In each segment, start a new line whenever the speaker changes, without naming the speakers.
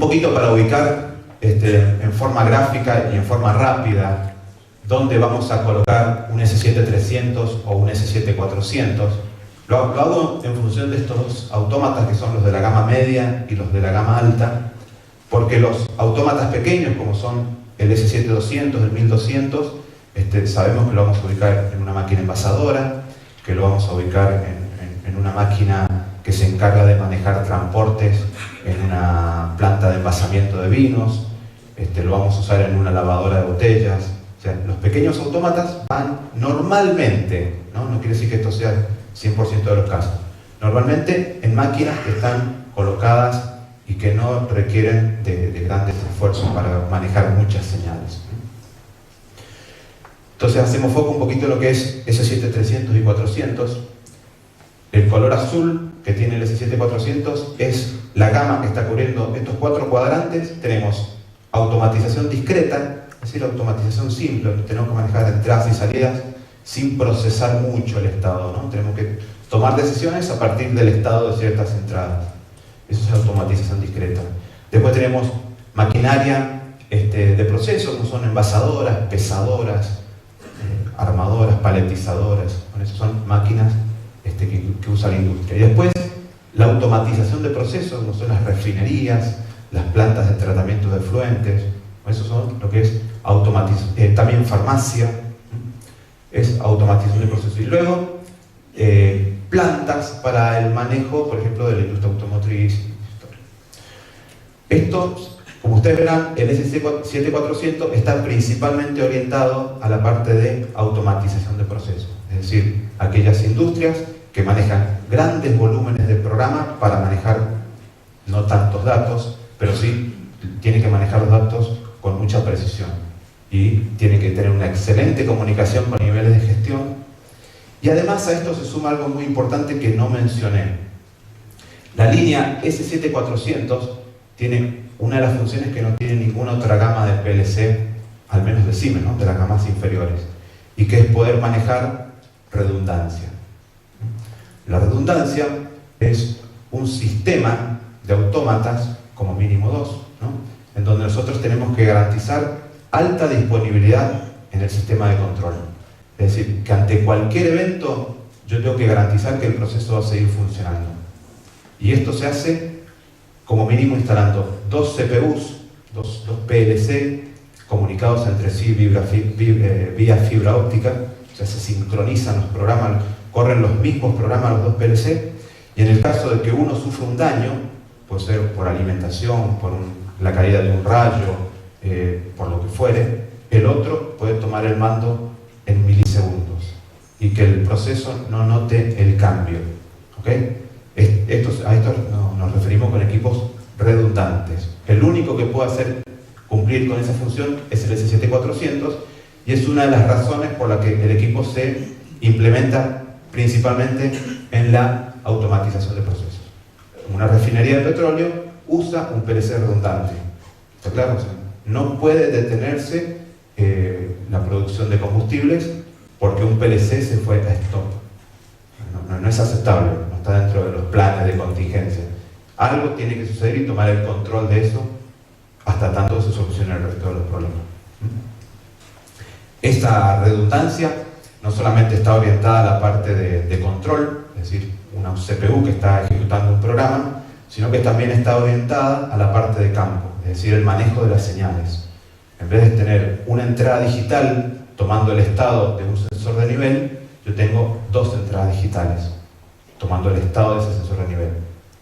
poquito para ubicar en forma gráfica y en forma rápida dónde vamos a colocar un S7300 o un S7400. Lo hago en función de estos dos autómatas que son los de la gama media y los de la gama alta, porque los autómatas pequeños, como son el S7200, el 1200, sabemos que lo vamos a ubicar en una máquina envasadora, que lo vamos a ubicar en una máquina que se encarga de manejar transportes en una planta de envasamiento de vinos, lo vamos a usar en una lavadora de botellas. O sea, los pequeños autómatas van normalmente, no quiere decir que esto sea 100% de los casos, normalmente en máquinas que están colocadas y que no requieren de grandes esfuerzos para manejar muchas señales. Entonces hacemos foco un poquito en lo que es S7300 y 400. El color azul que tiene el S7400 es la gama que está cubriendo estos 4 cuadrantes. Tenemos automatización discreta, es decir, automatización simple, tenemos que manejar entradas y salidas sin procesar mucho el estado, ¿no? Tenemos que tomar decisiones a partir del estado de ciertas entradas. Eso es automatización discreta. Después tenemos maquinaria de proceso, como son envasadoras, pesadoras, armadoras, paletizadoras. Bueno, esas son máquinas que usa la industria. Y después la automatización de procesos, como son las refinerías, las plantas de tratamiento de efluentes. Eso son lo que es automatización. También farmacia es automatización de procesos. Y luego plantas para el manejo, por ejemplo, de la industria automotriz. Esto, como ustedes verán, el S7400 está principalmente orientado a la parte de automatización de procesos, es decir, aquellas industrias que manejan grandes volúmenes de programa para manejar no tantos datos, pero sí tienen que manejar los datos con mucha precisión y tienen que tener una excelente comunicación con niveles de gestión. Y además a esto se suma algo muy importante que no mencioné. La línea S7400 tiene una de las funciones que no tiene ninguna otra gama de PLC, al menos de Siemens, ¿no? De las gamas inferiores, y que es poder manejar redundancia. La redundancia es un sistema de autómatas, como mínimo 2, ¿no? En donde nosotros tenemos que garantizar alta disponibilidad en el sistema de control. Es decir, que ante cualquier evento yo tengo que garantizar que el proceso va a seguir funcionando. Y esto se hace como mínimo instalando 2 CPUs, dos PLC comunicados entre sí vía fibra óptica. O sea, se sincronizan los programas, corren los mismos programas los 2 PLC, y en el caso de que uno sufra un daño, puede ser por alimentación, por la caída de un rayo, por lo que fuere, el otro puede tomar el mando en milisegundos y que el proceso no note el cambio. ¿Okay? A esto nos referimos con equipos redundantes. El único que puede hacer cumplir con esa función es el S7400, y es una de las razones por la que el equipo se implementa principalmente en la automatización de procesos. Una refinería de petróleo usa un PLC redundante. ¿Está claro? O sea, no puede detenerse la producción de combustibles porque un PLC se fue a stop. No es aceptable, no está dentro de los planes de contingencia. Algo tiene que suceder y tomar el control de eso hasta tanto se solucione el resto de los problemas. Esta redundancia no solamente está orientada a la parte de control, es decir, una CPU que está ejecutando un programa, sino que también está orientada a la parte de campo, es decir, el manejo de las señales. En vez de tener una entrada digital tomando el estado de un sensor de nivel, yo tengo 2 entradas digitales tomando el estado de ese sensor de nivel.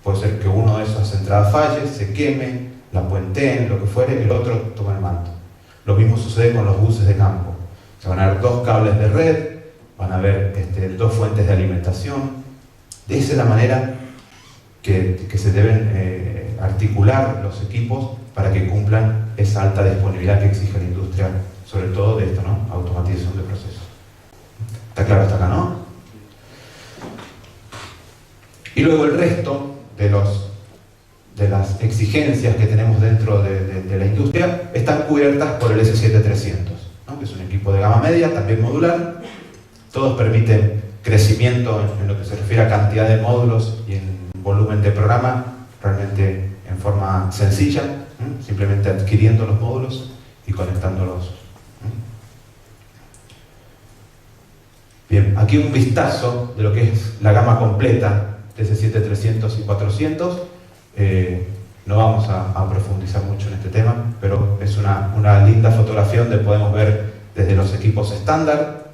Puede ser que uno de esas entradas falle, se queme, la puenteen, lo que fuere, el otro toma el mando. Lo mismo sucede con los buses de campo. Se van a ver 2 cables de red, van a haber 2 fuentes de alimentación. De esa es la manera que se deben articular los equipos para que cumplan esa alta disponibilidad que exige la industria, sobre todo de esto, ¿no? Automatización de procesos. ¿Está claro hasta acá, no? Y luego el resto de las exigencias que tenemos dentro de la industria están cubiertas por el S7300, ¿no? Que es un equipo de gama media, también modular. Todos permiten crecimiento en lo que se refiere a cantidad de módulos y en volumen de programa, realmente en forma sencilla. simplemente adquiriendo los módulos y conectándolos. Bien, aquí un vistazo de lo que es la gama completa TC7300 y 400. No vamos a profundizar mucho en este tema, pero es una linda fotografía donde podemos ver desde los equipos estándar,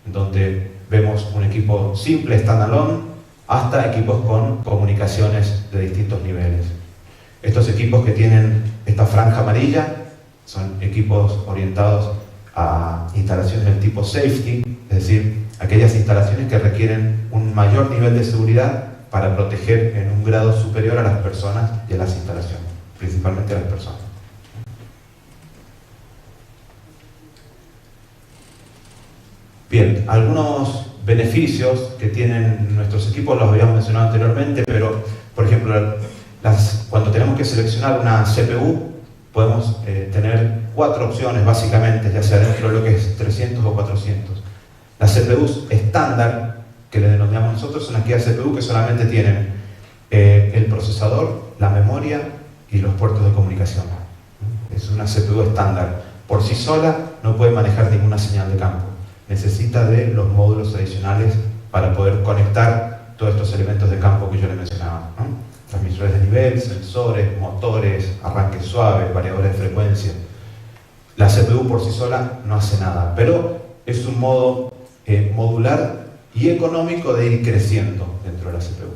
donde vemos un equipo simple, standalone, hasta equipos con comunicaciones de distintos niveles. Estos equipos que tienen esta franja amarilla son equipos orientados a instalaciones del tipo safety, es decir, aquellas instalaciones que requieren un mayor nivel de seguridad para proteger en un grado superior a las personas y a las instalaciones, principalmente a las personas. Bien, algunos beneficios que tienen nuestros equipos los habíamos mencionado anteriormente, pero por ejemplo, cuando tenemos que seleccionar una CPU, podemos tener 4 opciones básicamente, ya sea dentro de lo que es 300 o 400. Las CPUs estándar, que le denominamos nosotros, son aquellas CPU que solamente tienen el procesador, la memoria y los puertos de comunicación. Es una CPU estándar. Por sí sola no puede manejar ninguna señal de campo. Necesita de los módulos adicionales para poder conectar todos estos elementos de campo que yo les mencionaba, ¿no? Transmisores de nivel, sensores, motores, arranque suave, variadores de frecuencia. La CPU por sí sola no hace nada, pero es un modo modular y económico de ir creciendo dentro de la CPU.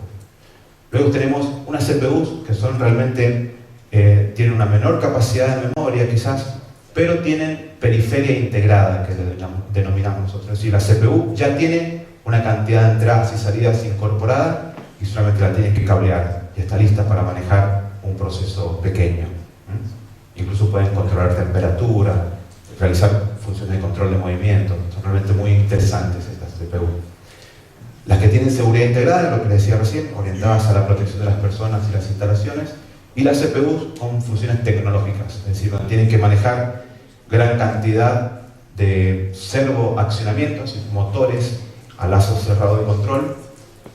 Luego tenemos unas CPUs que son realmente, tienen una menor capacidad de memoria quizás, pero tienen periferia integrada, que le denominamos nosotros. Es decir, la CPU ya tiene una cantidad de entradas y salidas incorporada y solamente la tiene que cablear y está lista para manejar un proceso pequeño. Incluso pueden controlar temperatura, realizar funciones de control de movimiento. Son realmente muy interesantes estas CPU. Las que tienen seguridad integrada, lo que les decía recién, orientadas a la protección de las personas y las instalaciones, y las CPUs con funciones tecnológicas, es decir, donde tienen que manejar gran cantidad de servoaccionamientos, motores a lazo cerrado de control.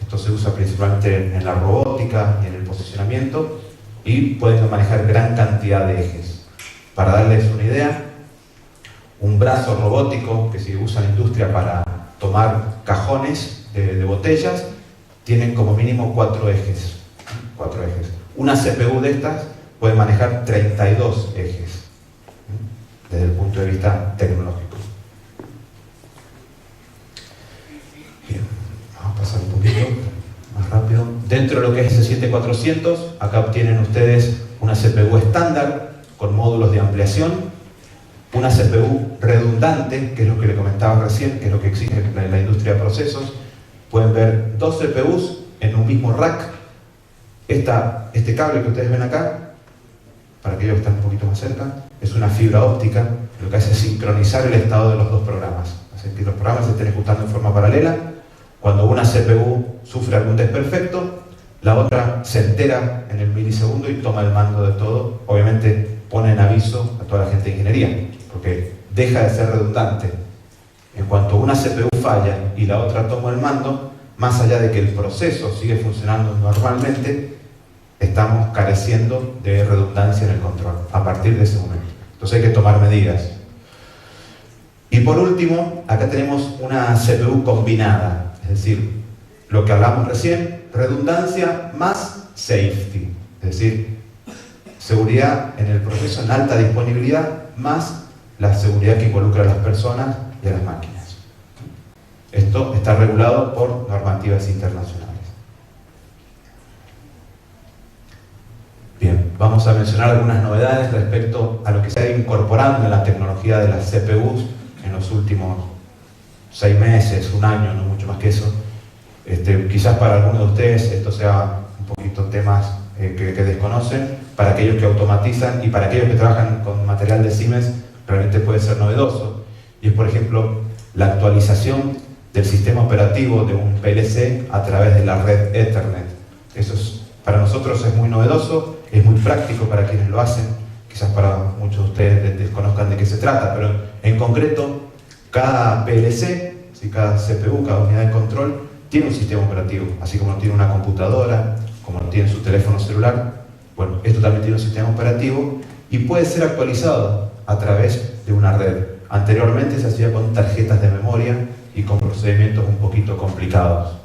Esto se usa principalmente en la robótica y en el posicionamiento, y pueden manejar gran cantidad de ejes. Para darles una idea, un brazo robótico que se usa en la industria para tomar cajones de botellas, tienen como mínimo 4 ejes. 4 ejes. Una CPU de estas puede manejar 32 ejes, desde el punto de vista tecnológico. Bien, vamos a pasar un poquito más rápido. Dentro de lo que es ese 7400, acá obtienen ustedes una CPU estándar con módulos de ampliación, una CPU redundante, que es lo que le comentaba recién, que es lo que exige la industria de procesos. Pueden ver 2 CPUs en un mismo rack. Este cable que ustedes ven acá, para aquellos que están un poquito más cerca, es una fibra óptica. Lo que hace es sincronizar el estado de los 2 programas, hace que los programas se estén ejecutando en forma paralela. Cuando una CPU sufre algún desperfecto, la otra se entera en el milisegundo y toma el mando de todo. Obviamente pone en aviso a toda la gente de ingeniería, porque deja de ser redundante. En cuanto una CPU falla y la otra toma el mando, más allá de que el proceso sigue funcionando normalmente, estamos careciendo de redundancia en el control a partir de ese momento. Entonces hay que tomar medidas. Y por último, acá tenemos una CPU combinada, es decir, lo que hablamos recién, redundancia más safety, es decir, seguridad en el proceso en alta disponibilidad más la seguridad que involucra a las personas y a las máquinas. Esto está regulado por normativas internacionales. Bien, vamos a mencionar algunas novedades respecto a lo que se ha ido incorporando en la tecnología de las CPUs en los últimos 6 meses, 1 año, no mucho más que eso. Quizás para algunos de ustedes esto sea un poquito temas que desconocen. Para aquellos que automatizan y para aquellos que trabajan con material de Siemens, realmente puede ser novedoso. Y es, por ejemplo, la actualización del sistema operativo de un PLC a través de la red Ethernet. Eso para nosotros es muy novedoso, es muy práctico para quienes lo hacen. Quizás para muchos de ustedes desconozcan de qué se trata, pero en concreto, cada PLC, cada CPU, cada unidad de control, tiene un sistema operativo, así como lo tiene una computadora, como lo tiene su teléfono celular. Bueno, esto también tiene un sistema operativo y puede ser actualizado a través de una red. Anteriormente se hacía con tarjetas de memoria y con procedimientos un poquito complicados.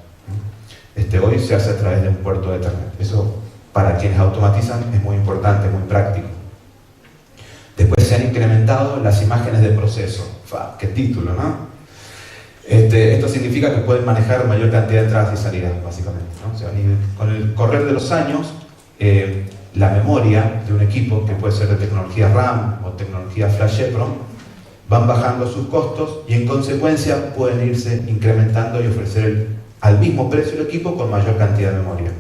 Hoy se hace a través de un puerto de Ethernet. Eso, para quienes automatizan, es muy importante, muy práctico. Después se han incrementado las imágenes de proceso. ¡Qué título!, ¿no? Esto significa que pueden manejar mayor cantidad de entradas y salidas, básicamente, ¿no? O sea, con el correr de los años, la memoria de un equipo, que puede ser de tecnología RAM o tecnología Flash EPROM, van bajando sus costos y en consecuencia pueden irse incrementando y ofrecer al mismo precio el equipo con mayor cantidad de memoria.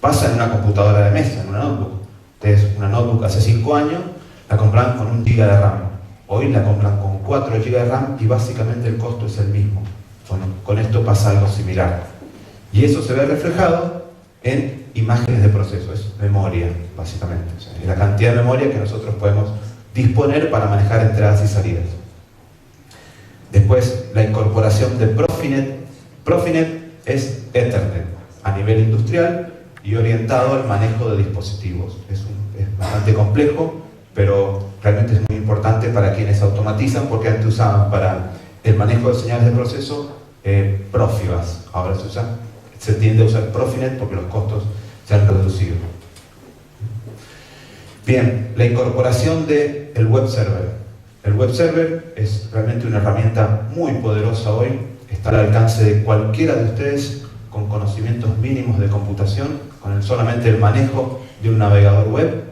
Pasa en una computadora de mesa, en una notebook. Ustedes, una notebook hace 5 años, la compraban con 1 GB de RAM. Hoy la compran con 4 GB de RAM y básicamente el costo es el mismo. Bueno, con esto pasa algo similar. Y eso se ve reflejado en imágenes de proceso, es memoria, básicamente. O sea, es la cantidad de memoria que nosotros podemos disponer para manejar entradas y salidas. Después, la incorporación de Profinet. Profinet es Ethernet a nivel industrial y orientado al manejo de dispositivos. Es bastante complejo, pero realmente es muy importante para quienes automatizan, porque antes usaban para el manejo de señales de proceso Profibus. Ahora se tiende a usar Profinet porque los costos se han reducido. Bien, la incorporación del web server. El web server es realmente una herramienta muy poderosa hoy. Está al alcance de cualquiera de ustedes con conocimientos mínimos de computación, con solamente el manejo de un navegador web.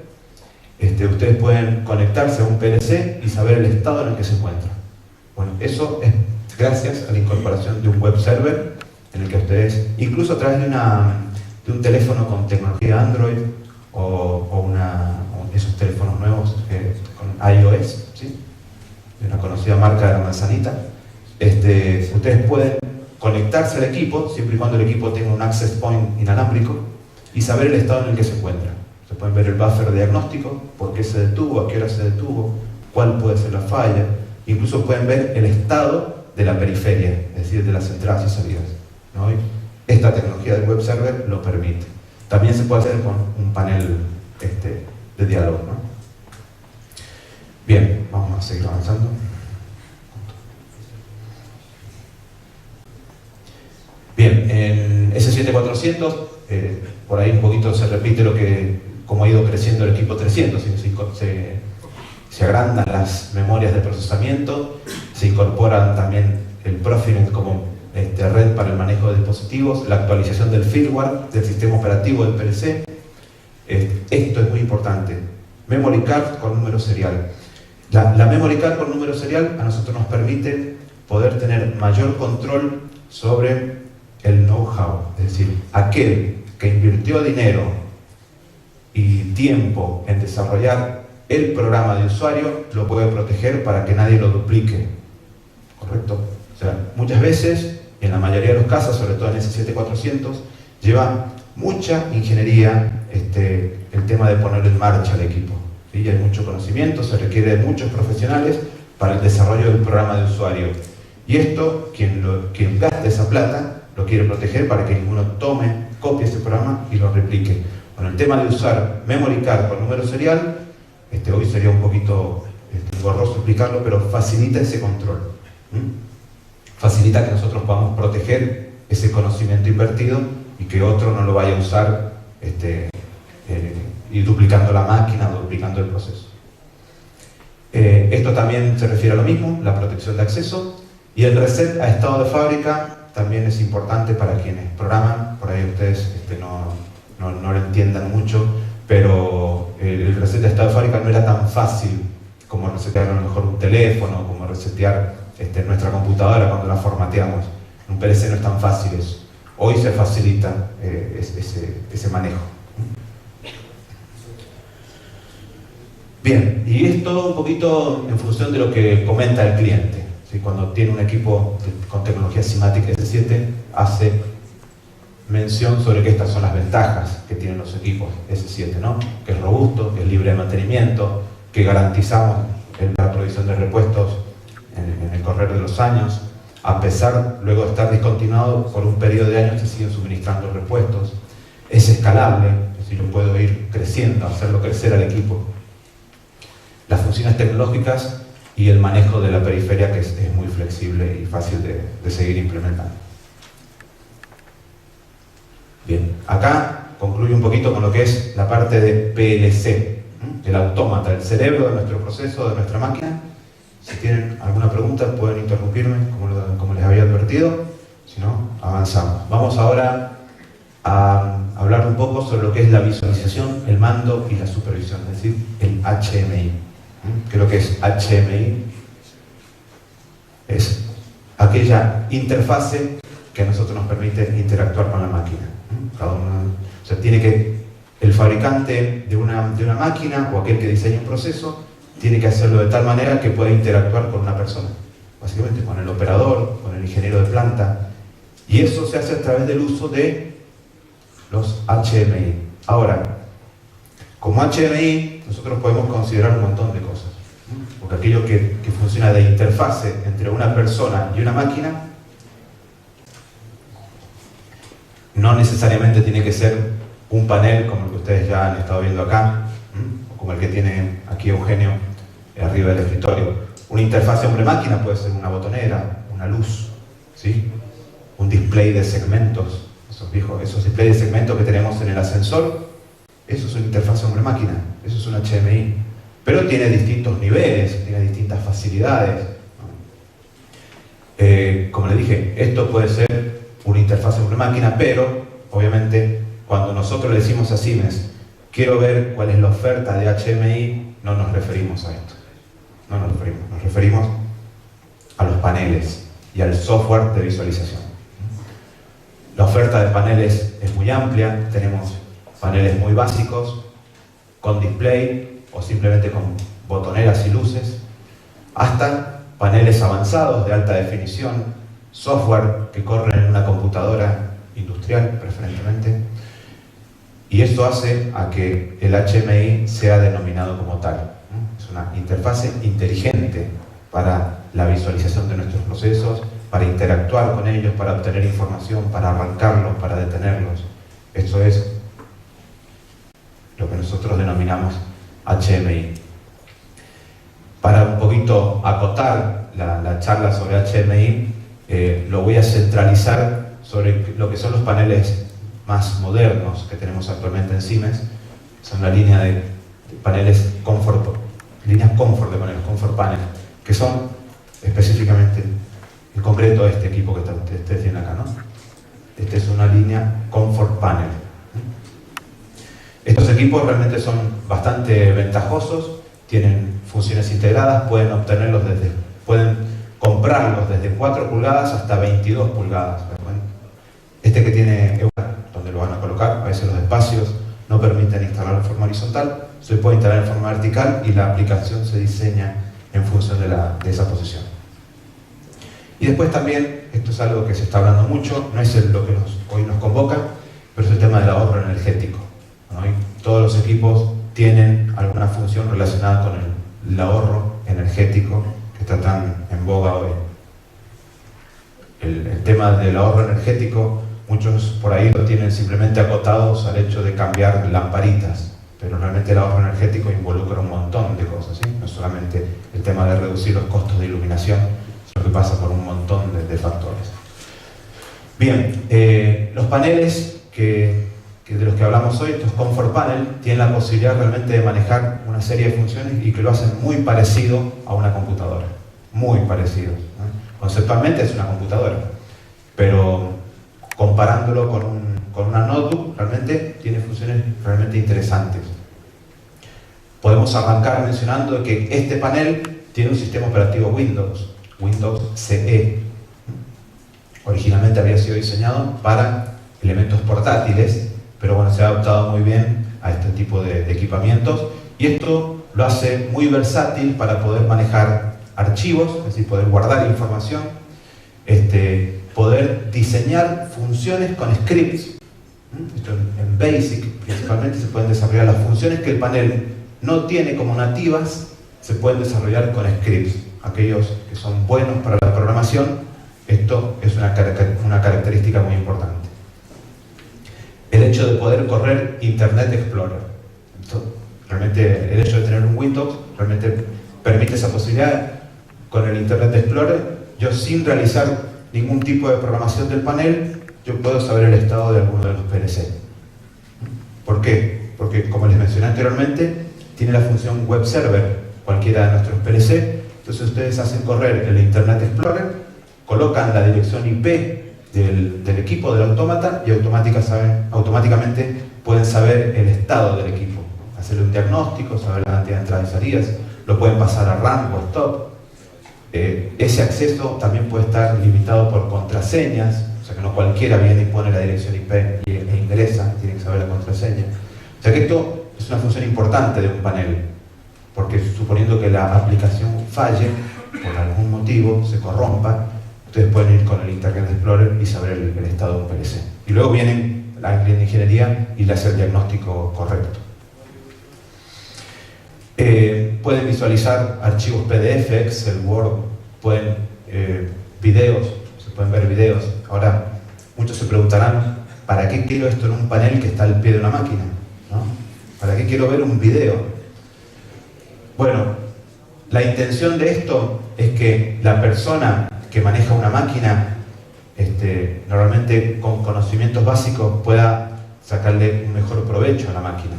Ustedes pueden conectarse a un PLC y saber el estado en el que se encuentra. Bueno, eso es gracias a la incorporación de un web server en el que ustedes, incluso a través de un teléfono con tecnología Android o esos teléfonos nuevos con iOS, ¿sí?, de una conocida marca de la manzanita, ustedes pueden conectarse al equipo siempre y cuando el equipo tenga un access point inalámbrico y saber el estado en el que se encuentra. Se pueden ver el buffer de diagnóstico, por qué se detuvo, a qué hora se detuvo, cuál puede ser la falla. Incluso pueden ver el estado de la periferia, es decir, de las entradas y salidas, ¿no? Y esta tecnología del web server lo permite. También se puede hacer con un panel de diálogo, ¿no? Bien, vamos a seguir avanzando. Bien, en S7400, por ahí un poquito se repite cómo ha ido creciendo el equipo 300, se agrandan las memorias de procesamiento, se incorporan también el Profinet como red para el manejo de dispositivos, la actualización del firmware, del sistema operativo del PLC. Esto es muy importante. Memory card con número serial. La memory card con número serial a nosotros nos permite poder tener mayor control sobre el know-how, es decir, aquel que invirtió dinero y tiempo en desarrollar el programa de usuario lo puede proteger para que nadie lo duplique, ¿correcto? O sea, muchas veces, en la mayoría de los casos, sobre todo en S7400, lleva mucha ingeniería el tema de poner en marcha el equipo, ¿sí? Hay mucho conocimiento, se requiere de muchos profesionales para el desarrollo del programa de usuario. Y esto, quien gaste esa plata, lo quiere proteger para que ninguno copie ese programa y lo replique. Bueno, el tema de usar memory card con número serial, hoy sería un poquito engorroso explicarlo, pero facilita ese control. Facilita que nosotros podamos proteger ese conocimiento invertido y que otro no lo vaya a usar y duplicando la máquina o duplicando el proceso. Esto también se refiere a lo mismo, la protección de acceso, y el reset a estado de fábrica también es importante para quienes programan. Por ahí ustedes no lo entiendan mucho, pero el reset de estado de fábrica no era tan fácil como resetear a lo mejor un teléfono, como resetear nuestra computadora cuando la formateamos. Un PLC no es tan fácil eso. Hoy se facilita ese manejo. Bien, y es todo un poquito en función de lo que comenta el cliente. ¿Sí? Cuando tiene un equipo con tecnología Simatic S7, hace mención sobre que estas son las ventajas que tienen los equipos S7, ¿no? Que es robusto, que es libre de mantenimiento, que garantizamos la provisión de repuestos en el correr de los años. A pesar, luego de estar discontinuado por un periodo de años, se siguen suministrando repuestos. Es escalable, es si yo puedo ir creciendo, hacerlo crecer al equipo. Las funciones tecnológicas y el manejo de la periferia, que es muy flexible y fácil de seguir implementando. Bien, acá concluyo un poquito con lo que es la parte de PLC, el autómata, el cerebro de nuestro proceso, de nuestra máquina. Si tienen alguna pregunta pueden interrumpirme, como les había advertido, si no, avanzamos. Vamos ahora a hablar un poco sobre lo que es la visualización, el mando y la supervisión, es decir, el HMI. ¿Qué es lo que es HMI? Es aquella interfase que a nosotros nos permite interactuar con la máquina. Cada uno, o sea, el fabricante de una máquina o aquel que diseña un proceso tiene que hacerlo de tal manera que pueda interactuar con una persona, básicamente con el operador, con el ingeniero de planta, y eso se hace a través del uso de los HMI. Ahora, como HMI nosotros podemos considerar un montón de cosas, porque aquello que funciona de interfase entre una persona y una máquina no necesariamente tiene que ser un panel como el que ustedes ya han estado viendo acá, o como el que tiene aquí Eugenio arriba del escritorio. Una interfase hombre-máquina puede ser una botonera, una luz, ¿sí? Un display de segmentos, esos displays de segmentos que tenemos en el ascensor, eso es una interfase hombre-máquina, eso es un HMI. Pero tiene distintos niveles, tiene distintas facilidades. Como les dije, esto puede ser una interfaz hombre-máquina, pero obviamente cuando nosotros le decimos a Siemens quiero ver cuál es la oferta de HMI, no nos referimos a esto. No nos referimos a los paneles y al software de visualización. La oferta de paneles es muy amplia, tenemos paneles muy básicos, con display o simplemente con botoneras y luces, hasta paneles avanzados de alta definición, software que corre en una computadora industrial preferentemente, y esto hace a que el HMI sea denominado como tal. Es una interfase inteligente para la visualización de nuestros procesos, para interactuar con ellos, para obtener información, para arrancarlos, para detenerlos. Esto es lo que nosotros denominamos HMI. Para un poquito acotar la charla sobre HMI, lo voy a centralizar sobre lo que son los paneles más modernos que tenemos actualmente en Siemens. Son la línea de paneles Comfort, líneas Comfort de paneles, Comfort Panel, que son específicamente, en concreto, este equipo que ustedes tienen acá, ¿no? Esta es una línea Comfort Panel. Estos equipos realmente son bastante ventajosos, tienen funciones integradas, pueden comprarlos desde 4 pulgadas hasta 22 pulgadas. Este que tiene donde lo van a colocar, a veces los espacios no permiten instalarlo en forma horizontal, se puede instalar en forma vertical y la aplicación se diseña en función de esa posición. Y después también, esto es algo que se está hablando mucho, no es lo que hoy nos convoca, pero es el tema del ahorro energético. Hoy todos los equipos tienen alguna función relacionada con el ahorro energético que está tan en boga hoy. El tema del ahorro energético, muchos por ahí lo tienen simplemente acotados al hecho de cambiar lamparitas, pero realmente el ahorro energético involucra un montón de cosas, ¿sí? No solamente el tema de reducir los costos de iluminación, sino que pasa por un montón de factores. Bien, los paneles de los que hablamos hoy, estos Comfort Panel, tienen la posibilidad realmente de manejar una serie de funciones y que lo hacen muy parecido a una computadora, muy parecido, ¿no? Conceptualmente es una computadora, pero comparándolo con una notebook, realmente tiene funciones realmente interesantes. Podemos arrancar mencionando que este panel tiene un sistema operativo Windows CE. Originalmente había sido diseñado para elementos portátiles, pero bueno, se ha adaptado muy bien a este tipo de equipamientos, y esto lo hace muy versátil para poder manejar archivos, es decir, poder guardar información, poder diseñar funciones con scripts. Esto en Basic principalmente se pueden desarrollar las funciones que el panel no tiene como nativas, se pueden desarrollar con scripts. Aquellos que son buenos para la programación, esto es una característica muy importante. El el hecho de poder correr Internet Explorer. Entonces, realmente el hecho de tener un Windows realmente permite esa posibilidad. Con el Internet Explorer, yo sin realizar ningún tipo de programación del panel, yo puedo saber el estado de alguno de los PLC. ¿Por qué? Porque, como les mencioné anteriormente, tiene la función Web Server, cualquiera de nuestros PLC. Entonces ustedes hacen correr el Internet Explorer, colocan la dirección IP del equipo del autómata y automáticamente pueden saber el estado del equipo, hacerle un diagnóstico, saber la cantidad de entradas y salidas, lo pueden pasar a RAM o stop. Ese acceso también puede estar limitado por contraseñas, o sea que no cualquiera viene y pone la dirección IP e ingresa, tiene que saber la contraseña. O sea que esto es una función importante de un panel, porque suponiendo que la aplicación falle, por algún motivo, se corrompa, ustedes pueden ir con el Internet Explorer y saber el estado de un PLC. Y luego vienen la ingeniería y le hace el diagnóstico correcto. Pueden visualizar archivos PDF, Excel, Word, pueden videos, se pueden ver videos. Ahora, muchos se preguntarán, ¿para qué quiero esto en un panel que está al pie de una máquina? ¿No? ¿Para qué quiero ver un video? Bueno, la intención de esto es que la persona que maneja una máquina, normalmente con conocimientos básicos, pueda sacarle un mejor provecho a la máquina.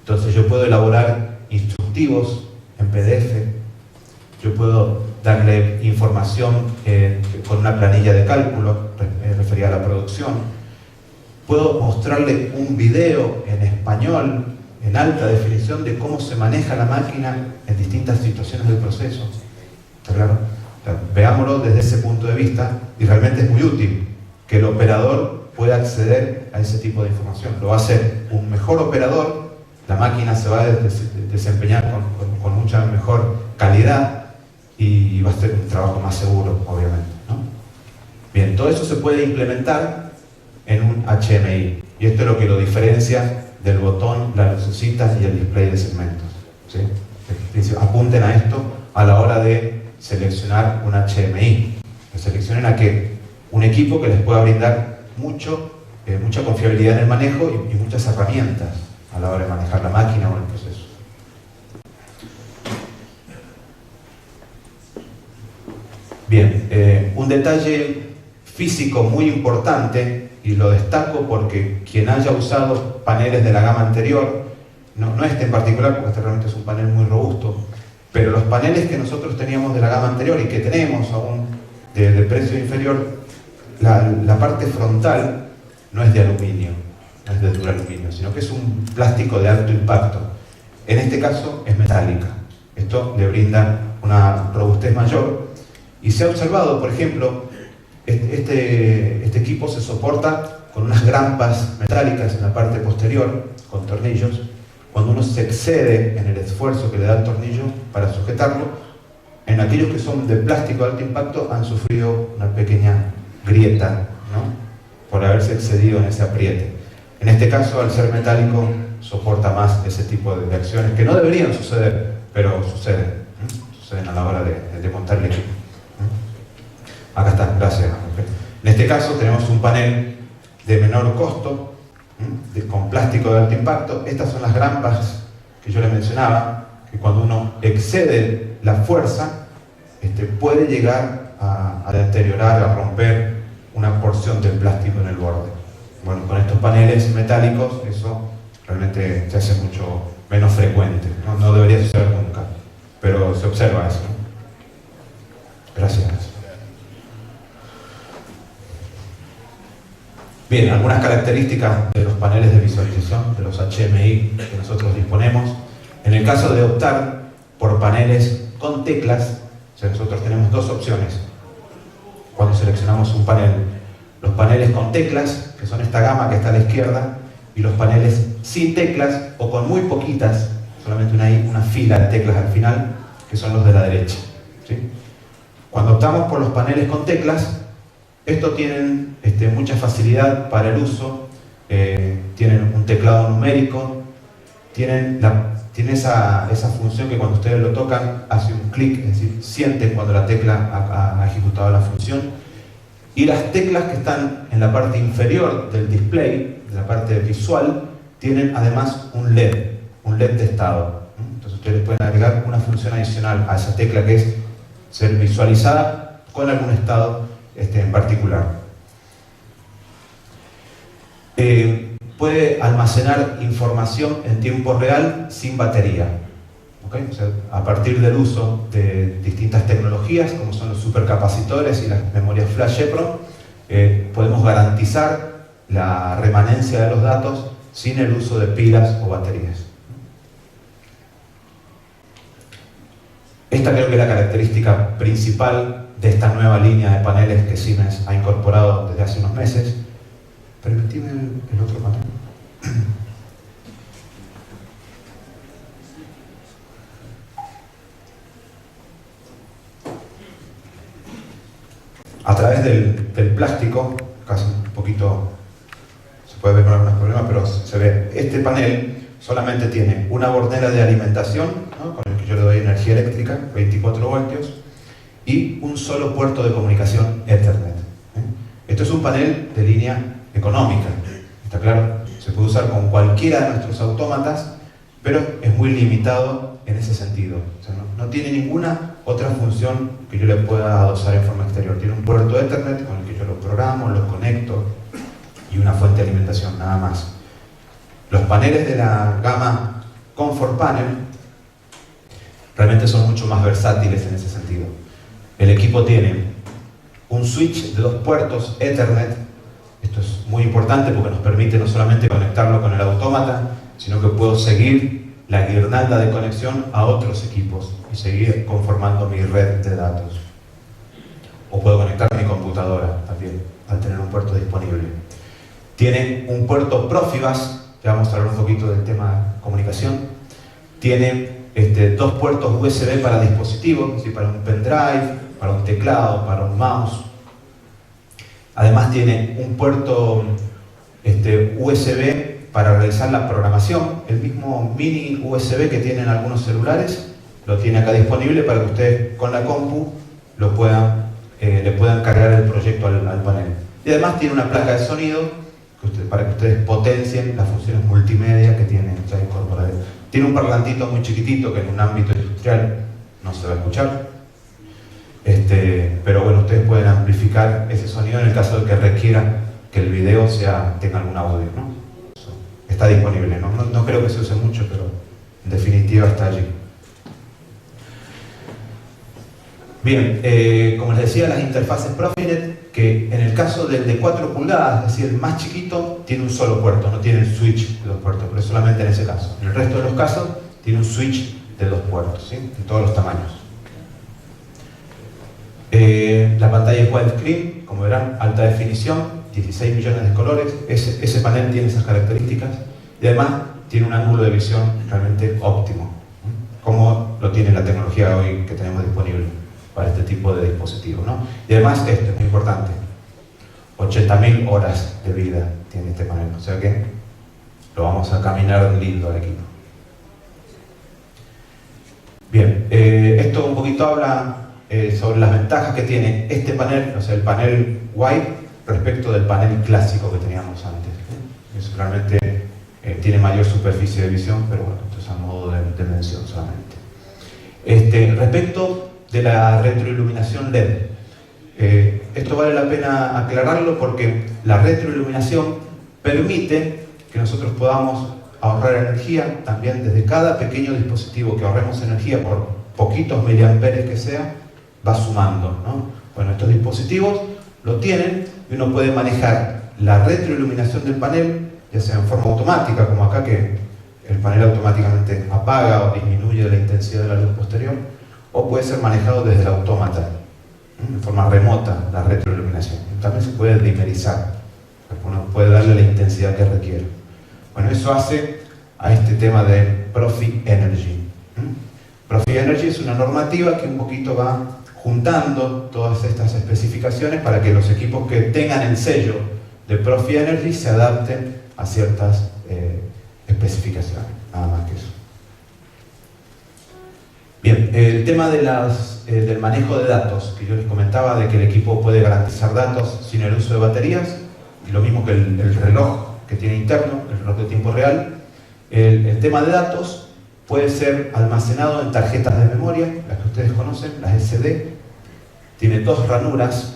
Entonces yo puedo elaborar instructivos en PDF, yo puedo darle información con una planilla de cálculo referida a la producción, puedo mostrarle un video en español, en alta definición, de cómo se maneja la máquina en distintas situaciones del proceso. ¿Está claro? O sea, veámoslo desde ese punto de vista, y realmente es muy útil que el operador pueda acceder a ese tipo de información. Lo va a hacer un mejor operador, la máquina se va a desempeñar con mucha mejor calidad y va a ser un trabajo más seguro, obviamente, ¿no? Bien, todo eso se puede implementar en un HMI, y esto es lo que lo diferencia del botón, la lucecita y el display de segmentos, ¿sí? Apunten a esto a la hora de seleccionar un HMI. Seleccionen un equipo que les pueda brindar mucha confiabilidad en el manejo y muchas herramientas a la hora de manejar la máquina o el proceso. Bien, un detalle físico muy importante, y lo destaco porque quien haya usado paneles de la gama anterior, no este en particular porque este realmente es un panel muy robusto, pero los paneles que nosotros teníamos de la gama anterior y que tenemos aún de precio inferior, la parte frontal no es de aluminio, no es de duraluminio, sino que es un plástico de alto impacto. En este caso es metálica. Esto le brinda una robustez mayor, y se ha observado, por ejemplo, este equipo se soporta con unas grampas metálicas en la parte posterior, con tornillos. Cuando uno se excede en el esfuerzo que le da el tornillo para sujetarlo, en aquellos que son de plástico de alto impacto han sufrido una pequeña grieta, ¿no?, por haberse excedido en ese apriete. En este caso, al ser metálico, soporta más ese tipo de acciones que no deberían suceder, pero suceden a la hora de montar el equipo. Acá está, gracias. En este caso tenemos un panel de menor costo, con plástico de alto impacto. Estas son las grampas que yo les mencionaba, que cuando uno excede la fuerza, puede llegar a deteriorar, a romper una porción del plástico en el borde. Bueno, con estos paneles metálicos eso realmente se hace mucho menos frecuente, no debería suceder nunca, pero se observa eso, ¿no? Gracias. Bien, algunas características de los paneles de visualización, de los HMI que nosotros disponemos. En el caso de optar por paneles con teclas, o sea, nosotros tenemos dos opciones cuando seleccionamos un panel. Los paneles con teclas, que son esta gama que está a la izquierda, y los paneles sin teclas o con muy poquitas, solamente una fila de teclas al final, que son los de la derecha, ¿sí? Cuando optamos por los paneles con teclas, estos tienen mucha facilidad para el uso, tienen un teclado numérico, tienen esa función que cuando ustedes lo tocan hace un clic, es decir, sienten cuando la tecla ha ejecutado la función. Y las teclas que están en la parte inferior del display, de la parte visual, tienen además un LED de estado. Entonces ustedes pueden agregar una función adicional a esa tecla, que es ser visualizada con algún estado en particular. Puede almacenar información en tiempo real sin batería. ¿Okay? O sea, a partir del uso de distintas tecnologías, como son los supercapacitores y las memorias flash EPROM, podemos garantizar la remanencia de los datos sin el uso de pilas o baterías. Esta creo que es la característica principal de esta nueva línea de paneles que Siemens ha incorporado desde hace unos meses. Permitime el otro panel. A través del plástico, casi un poquito, se puede ver con algunos problemas, pero se ve, este panel solamente tiene una bornera de alimentación, ¿no?, con el que yo le doy energía eléctrica, 24 voltios, y un solo puerto de comunicación Ethernet. Esto es un panel de línea económica, está claro, se puede usar con cualquiera de nuestros autómatas, pero es muy limitado en ese sentido. O sea, no tiene ninguna otra función que yo le pueda adosar en forma exterior. Tiene un puerto Ethernet con el que yo lo programo, lo conecto, y una fuente de alimentación, nada más. Los paneles de la gama Comfort Panel realmente son mucho más versátiles en ese sentido. El equipo tiene un switch de 2 puertos Ethernet. Esto es muy importante porque nos permite no solamente conectarlo con el autómata, sino que puedo seguir la guirnalda de conexión a otros equipos y seguir conformando mi red de datos. O puedo conectar mi computadora también, al tener un puerto disponible. Tiene un puerto Profibus, ya vamos a hablar un poquito del tema de comunicación. Tiene 2 puertos USB para dispositivos, es decir, para un pendrive, para un teclado, para un mouse. Además tiene un puerto USB para realizar la programación. El mismo mini USB que tienen algunos celulares lo tiene acá disponible para que ustedes con la compu le puedan cargar el proyecto al panel. Y además tiene una placa de sonido para que ustedes potencien las funciones multimedia que tiene ya incorporadas. Tiene un parlantito muy chiquitito que en un ámbito industrial no se va a escuchar. Pero bueno, ustedes pueden amplificar ese sonido en el caso de que requiera que el video tenga algún audio, ¿no? Está disponible, no creo que se use mucho, pero en definitiva está allí. Bien, como les decía, las interfaces Profinet, que en el caso del de 4 pulgadas, es decir, el más chiquito, tiene un solo puerto, no tiene el switch de 2 puertos, pero solamente en ese caso. En el resto de los casos, tiene un switch de 2 puertos, ¿sí?, de todos los tamaños. La pantalla es widescreen, como verán, alta definición, 16 millones de colores. Ese panel tiene esas características y además tiene un ángulo de visión realmente óptimo, como lo tiene la tecnología hoy que tenemos disponible para este tipo de dispositivos, ¿no? Y además esto es muy importante, 80.000 horas de vida tiene este panel, o sea que lo vamos a caminar lindo al equipo. Bien, esto un poquito habla sobre las ventajas que tiene este panel, o sea, el panel White, respecto del panel clásico que teníamos antes. Eso realmente tiene mayor superficie de visión, pero bueno, esto es a modo de mención solamente. Respecto de la retroiluminación LED, esto vale la pena aclararlo porque la retroiluminación permite que nosotros podamos ahorrar energía también desde cada pequeño dispositivo que ahorremos energía, por poquitos miliamperes que sea, va sumando, ¿no? Bueno, estos dispositivos lo tienen y uno puede manejar la retroiluminación del panel, ya sea en forma automática, como acá, que el panel automáticamente apaga o disminuye la intensidad de la luz posterior, o puede ser manejado desde el autómata, de forma remota, la retroiluminación. También se puede dimerizar, uno puede darle la intensidad que requiere. Bueno, eso hace a este tema de Profi Energy. Profi Energy es una normativa que un poquito va juntando todas estas especificaciones para que los equipos que tengan el sello de Profi Energy se adapten a ciertas especificaciones, nada más que eso. Bien, el tema de las del manejo de datos, que yo les comentaba de que el equipo puede garantizar datos sin el uso de baterías, y lo mismo que el reloj que tiene interno, el reloj de tiempo real. El tema de datos puede ser almacenado en tarjetas de memoria, las que ustedes conocen, las SD. Tiene dos ranuras,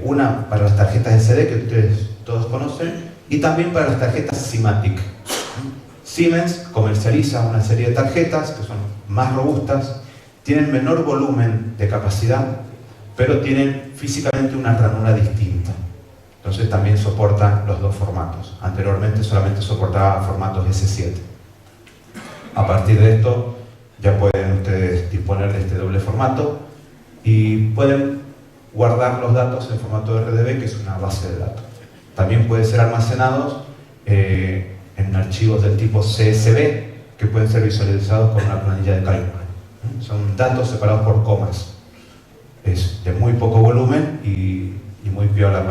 una para las tarjetas SD que ustedes todos conocen, y también para las tarjetas SIMATIC. Siemens comercializa una serie de tarjetas que son más robustas, tienen menor volumen de capacidad, pero tienen físicamente una ranura distinta. Entonces también soportan los dos formatos. Anteriormente solamente soportaba formatos S7. A partir de esto ya pueden ustedes disponer de este doble formato y pueden guardar los datos en formato RDB, que es una base de datos. También pueden ser almacenados en archivos del tipo CSV, que pueden ser visualizados con una planilla de cálculo. Son datos separados por comas. Es de muy poco volumen y muy piola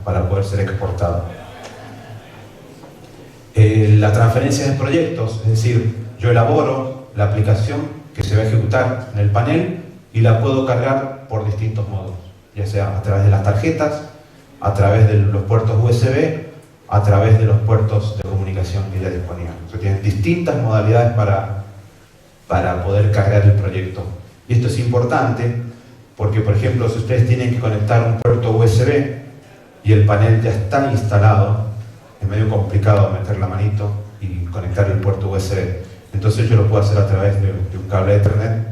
para poder ser exportado. La transferencia de proyectos, es decir, yo elaboro la aplicación que se va a ejecutar en el panel y la puedo cargar por distintos modos, ya sea a través de las tarjetas, a través de los puertos USB, a través de los puertos de comunicación que ya disponían. O sea, tienen distintas modalidades para poder cargar el proyecto. Y esto es importante porque, por ejemplo, si ustedes tienen que conectar un puerto USB y el panel ya está instalado, es medio complicado meter la manito y conectar el puerto USB. Entonces yo lo puedo hacer a través de un cable Ethernet,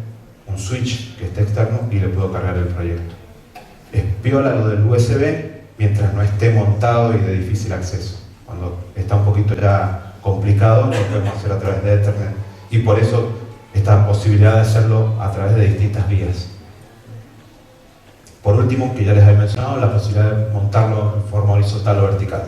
un switch que esté externo, y le puedo cargar el proyecto. Es piola lo del USB mientras no esté montado y de difícil acceso. Cuando está un poquito ya complicado, lo podemos hacer a través de Ethernet. Y por eso esta posibilidad de hacerlo a través de distintas vías. Por último, que ya les había mencionado, la posibilidad de montarlo en forma horizontal o vertical.